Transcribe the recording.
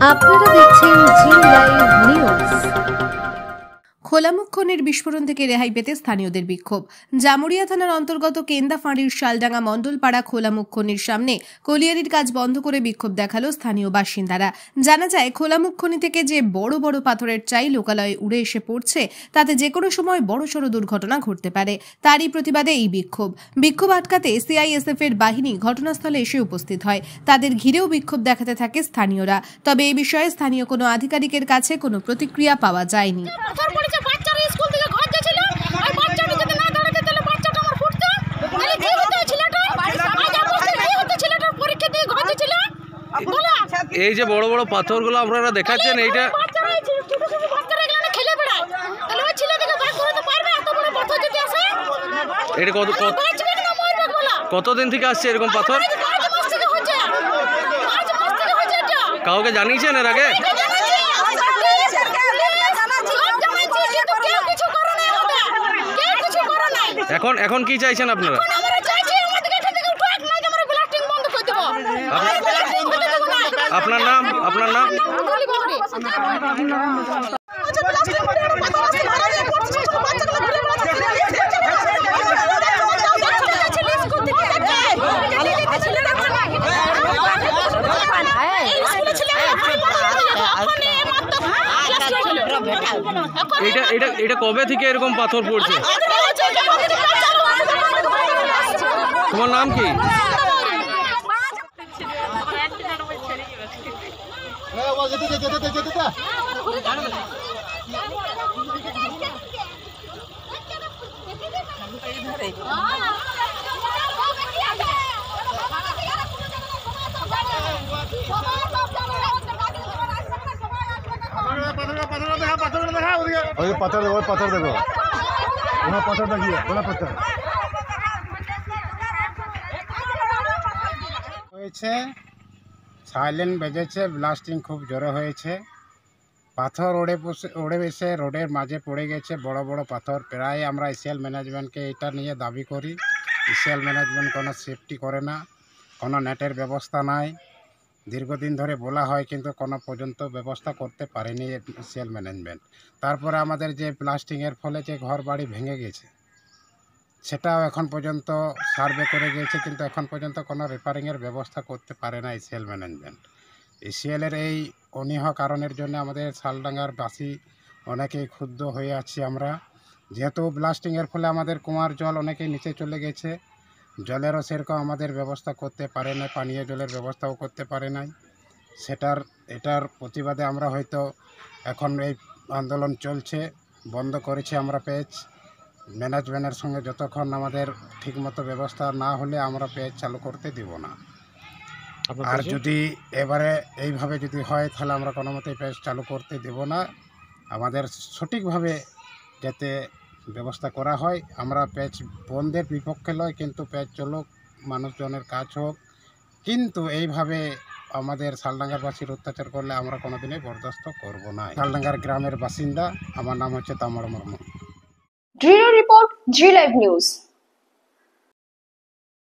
আপনারা দেখছেন জি live news. খোলামুখ খনির বিস্ফোরণ থেকে রেহাই পেতে স্থানীয়দের বিক্ষোভ। জামুরিয়া থানার অন্তর্গত কেন্দাফাঁড়ির শালডাঙ্গা মণ্ডলপাড়া খোলামুখ খনির সামনে কলিয়ারির কাজ বন্ধ করে বিক্ষোভ দেখালো স্থানীয় বাসিন্দারা। জানা যায়, খোলামুখ খনি থেকে যে বড় বড় পাথরের চাই লোকালয়ে উড়ে এসে পড়ছে, তাতে যে কোনো সময় বড়সড় দুর্ঘটনা ঘটতে পারে। তারই প্রতিবাদে এই বিক্ষোভ আটকাতে সিআইএসএফ এর বাহিনী ঘটনাস্থলে এসে উপস্থিত হয়। তাদের ঘিরেও বিক্ষোভ দেখাতে থাকে স্থানীয়রা। তবে এই বিষয়ে স্থানীয় কোনো আধিকারিকের কাছে কোনো প্রতিক্রিয়া পাওয়া যায়নি। এই যে বড় বড় পাথরগুলো আপনারা দেখাচ্ছেন, এইটা এটা কতদিন থেকে আসছে এরকম পাথর? কাউকে জানিয়েছেন এর আগে? এখন কি চাইছেন আপনারা? আপনার নাম? এটা কবে থেকে এরকম পাথর পড়ছে? তোমার নাম কি? पत्थर देखो, पत्थर देखो, वहाँ पत्थर देखिए, बड़ा पत्थर হয়েছে। সাইলেন্ট বেজেছে, ব্লাস্টিং খুব জোরে হয়েছে। পাথর ওড়ে এসে রোডের মাঝে পড়ে গেছে, বড় বড় পাথর। প্রায় আমরা এশিয়াল ম্যানেজমেন্টকে এটা নিয়ে দাবি করি। এশিয়াল ম্যানেজমেন্ট কোনো সেফটি করে না, কোনো নেটের ব্যবস্থা নাই। দীর্ঘদিন ধরে বলা হয়, কিন্তু কোনো পর্যন্ত ব্যবস্থা করতে পারেনি এশিয়াল ম্যানেজমেন্ট। তারপরে আমাদের যে ব্লাস্টিংয়ের ফলে যে ঘর বাড়ি ভেঙে গেছে, সেটাও এখন পর্যন্ত সার্ভে করে গিয়েছে, কিন্তু এখন পর্যন্ত কোনো রিপেয়ারিংয়ের ব্যবস্থা করতে পারে না এশিয়াল ম্যানেজমেন্ট। এশিয়ালের এই অনীহ কারণের জন্য আমাদের শালডাঙ্গার বাসী অনেকেই ক্ষুব্ধ হয়ে আছি আমরা। যেহেতু ব্লাস্টিংয়ের ফলে আমাদের কুয়ার জল অনেকেই নিচে চলে গেছে, জলেরও সেরকম আমাদের ব্যবস্থা করতে পারে না, পানীয় জলের ব্যবস্থাও করতে পারে নাই। এটার প্রতিবাদে আমরা হয়তো এখন এই আন্দোলন চলছে, বন্ধ করেছি আমরা পেজ। ম্যানেজমেন্টের সঙ্গে যতক্ষণ আমাদের ঠিকমতো ব্যবস্থা না হলে আমরা পেজ চালু করতে দিব না। আর যদি এবারে এইভাবে যদি হয়, তাহলে আমরা কোনো মতেই পেজ চালু করতে দেব না। আমাদের সঠিকভাবে যাতে ব্যবস্থা করা হয়, আমরা পেজ বন্ধের বিপক্ষে নয়, কিন্তু পেজ চলুক, মানুষজনের কাজ হোক। কিন্তু এইভাবে আমাদের শালডাঙ্গারবাসীর অত্যাচার করলে আমরা কোনোদিনই বরদাস্ত করব না। শালডাঙ্গার গ্রামের বাসিন্দা, আমার নাম হচ্ছে তামার মর্ম। রিপোর্ট জি লাইভ নিউজ।